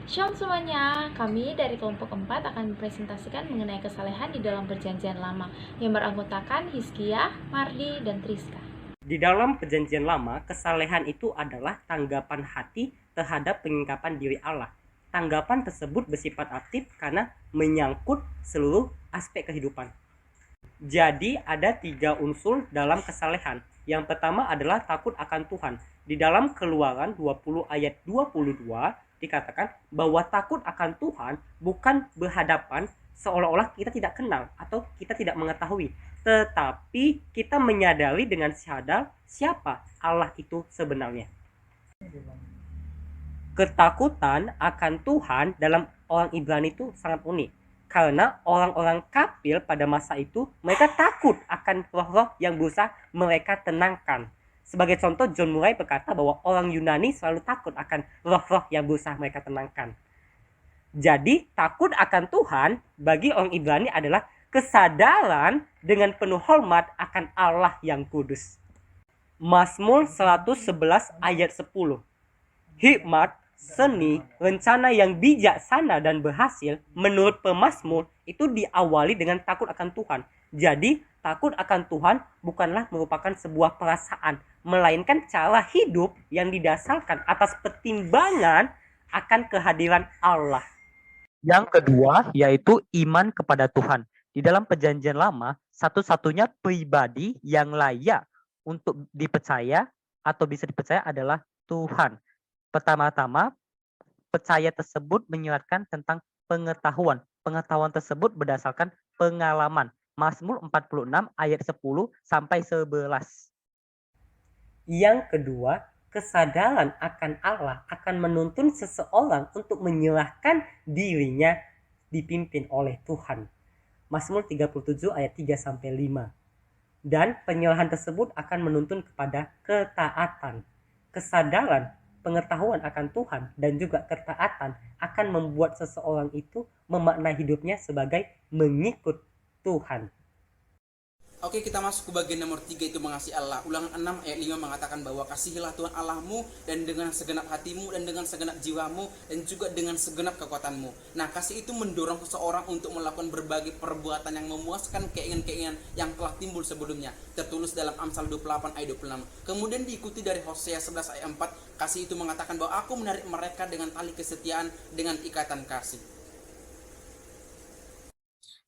Shalom semuanya, kami dari kelompok 4 akan mempresentasikan mengenai kesalehan di dalam perjanjian lama yang beranggotakan Hizkia, Mardi, dan Triska. Di dalam perjanjian lama, kesalehan itu adalah tanggapan hati terhadap pengingkapan diri Allah. Tanggapan tersebut bersifat aktif karena menyangkut seluruh aspek kehidupan. Jadi ada 3 unsur dalam kesalehan. Yang pertama adalah takut akan Tuhan. Di dalam Keluaran 20 ayat 22 dikatakan bahwa takut akan Tuhan bukan berhadapan seolah-olah kita tidak kenal atau kita tidak mengetahui, tetapi kita menyadari dengan sadar siapa Allah itu sebenarnya. Ketakutan akan Tuhan dalam orang Ibrani itu sangat unik. Karena orang-orang kafir pada masa itu, mereka takut akan roh-roh yang berusaha mereka tenangkan. Sebagai contoh, John Murray berkata bahwa orang Yunani selalu takut akan roh-roh yang berusaha mereka tenangkan. Jadi, takut akan Tuhan bagi orang Ibrani adalah kesadaran dengan penuh hormat akan Allah yang kudus. Mazmur 111 ayat 10. Hikmat, seni, rencana yang bijaksana dan berhasil menurut pemazmur itu diawali dengan takut akan Tuhan. Jadi, takut akan Tuhan bukanlah merupakan sebuah perasaan, melainkan cara hidup yang didasarkan atas pertimbangan akan kehadiran Allah. Yang kedua yaitu iman kepada Tuhan. Di dalam perjanjian lama, satu-satunya pribadi yang layak untuk dipercaya atau bisa dipercaya adalah Tuhan. Pertama-tama, percaya tersebut menyeratkan tentang pengetahuan. Pengetahuan tersebut berdasarkan pengalaman. Mazmur 46 ayat 10 sampai 11. Yang kedua, kesadaran akan Allah akan menuntun seseorang untuk menyerahkan dirinya dipimpin oleh Tuhan. Mazmur 37 ayat 3 sampai 5. Dan penyerahan tersebut akan menuntun kepada ketaatan. Kesadaran, pengetahuan akan Tuhan dan juga ketaatan akan membuat seseorang itu memaknai hidupnya sebagai mengikut Tuhan. Oke, kita masuk ke bagian nomor 3, itu mengasihi Allah. Ulangan 6 ayat 5 mengatakan bahwa kasihilah Tuhan Allahmu dan dengan segenap hatimu dan dengan segenap jiwamu dan juga dengan segenap kekuatanmu. Nah, kasih itu mendorong seseorang untuk melakukan berbagai perbuatan yang memuaskan keinginan-keinginan yang telah timbul sebelumnya. Tertulis dalam Amsal 28 ayat 26. Kemudian diikuti dari Hosea 11 ayat 4, kasih itu mengatakan bahwa aku menarik mereka dengan tali kesetiaan, dengan ikatan kasih.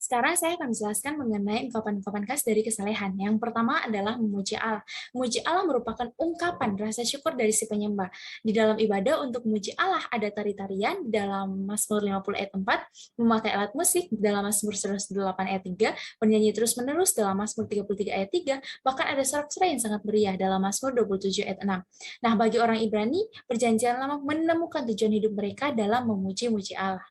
Sekarang saya akan menjelaskan mengenai ungkapan-ungkapan khas dari kesalehan. Yang pertama adalah memuji Allah. Memuji Allah merupakan ungkapan rasa syukur dari si penyembah. Di dalam ibadah untuk memuji Allah ada tari-tarian dalam Mazmur 50 ayat 4, memakai alat musik dalam Mazmur 108 ayat 3, bernyanyi terus-menerus dalam Mazmur 33 ayat 3, bahkan ada sorak-sorai yang sangat meriah dalam Mazmur 27 ayat 6. Nah, bagi orang Ibrani, perjanjian lama menemukan tujuan hidup mereka dalam memuji-muji Allah.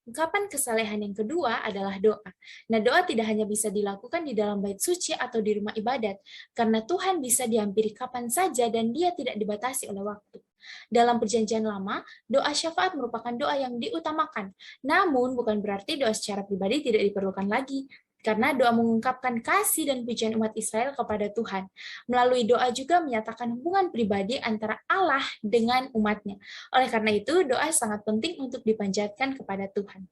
Ungkapan kesalehan yang kedua adalah doa. Nah, doa tidak hanya bisa dilakukan di dalam bait suci atau di rumah ibadat, karena Tuhan bisa dihampiri kapan saja dan dia tidak dibatasi oleh waktu. Dalam perjanjian lama, doa syafaat merupakan doa yang diutamakan. Namun, bukan berarti doa secara pribadi tidak diperlukan lagi, karena doa mengungkapkan kasih dan pujian umat Israel kepada Tuhan. Melalui doa juga menyatakan hubungan pribadi antara Allah dengan umatnya. Oleh karena itu, doa sangat penting untuk dipanjatkan kepada Tuhan.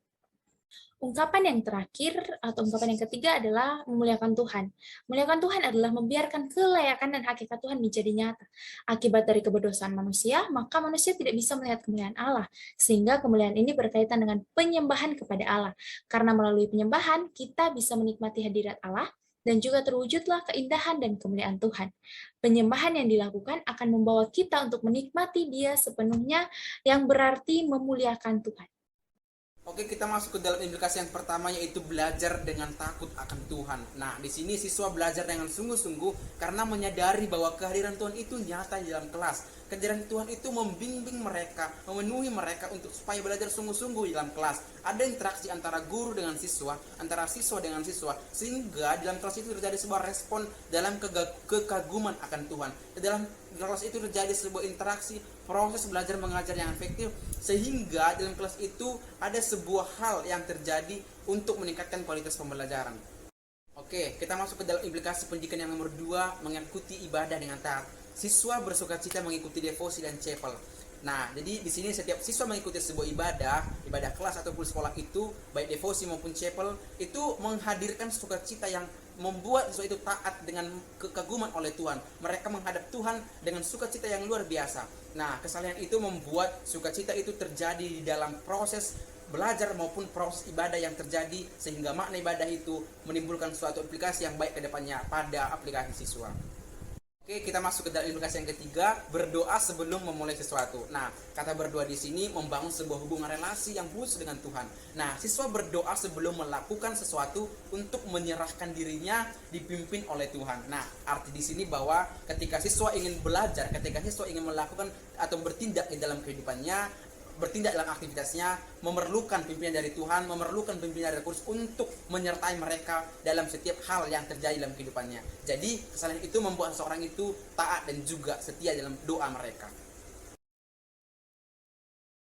Ungkapan yang terakhir atau ungkapan yang ketiga adalah memuliakan Tuhan. Memuliakan Tuhan adalah membiarkan kelayakan dan hakikat Tuhan menjadi nyata. Akibat dari keberdosaan manusia, maka manusia tidak bisa melihat kemuliaan Allah, sehingga kemuliaan ini berkaitan dengan penyembahan kepada Allah. Karena melalui penyembahan, kita bisa menikmati hadirat Allah, dan juga terwujudlah keindahan dan kemuliaan Tuhan. Penyembahan yang dilakukan akan membawa kita untuk menikmati Dia sepenuhnya, yang berarti memuliakan Tuhan. Oke, kita masuk ke dalam implikasi yang pertama, yaitu belajar dengan takut akan Tuhan. Nah, di sini siswa belajar dengan sungguh-sungguh karena menyadari bahwa kehadiran Tuhan itu nyata di dalam kelas. Kehadiran Tuhan itu membimbing mereka, memenuhi mereka untuk supaya belajar sungguh-sungguh di dalam kelas. Ada interaksi antara guru dengan siswa, antara siswa dengan siswa, sehingga di dalam kelas itu terjadi sebuah respon dalam kekaguman akan Tuhan. Di dalam kelas itu terjadi sebuah interaksi, proses belajar mengajar yang efektif, sehingga dalam kelas itu ada sebuah hal yang terjadi untuk meningkatkan kualitas pembelajaran. Oke, kita masuk ke dalam implikasi pendidikan yang nomor 2, mengikuti ibadah dengan taat. Siswa bersukacita mengikuti devosi dan chapel. Nah, jadi di sini setiap siswa mengikuti sebuah ibadah kelas ataupun sekolah itu, baik devosi maupun chapel, itu menghadirkan sukacita yang membuat siswa itu taat dengan kekaguman oleh Tuhan. Mereka menghadap Tuhan dengan sukacita yang luar biasa. Nah, kesalahan itu membuat sukacita itu terjadi di dalam proses belajar maupun proses ibadah yang terjadi, sehingga makna ibadah itu menimbulkan suatu aplikasi yang baik ke depannya pada aplikasi siswa. Oke, kita masuk ke dalam implikasi yang ketiga, berdoa sebelum memulai sesuatu. Nah, kata berdoa di sini membangun sebuah hubungan relasi yang khusus dengan Tuhan. Nah, siswa berdoa sebelum melakukan sesuatu untuk menyerahkan dirinya dipimpin oleh Tuhan. Nah, arti di sini bahwa ketika siswa ingin belajar, ketika siswa ingin melakukan atau bertindak di dalam kehidupannya, bertindak dalam aktivitasnya, memerlukan pimpinan dari Tuhan, memerlukan pimpinan dari Kristus untuk menyertai mereka dalam setiap hal yang terjadi dalam kehidupannya. Jadi kesalahan itu membuat seseorang itu taat dan juga setia dalam doa mereka.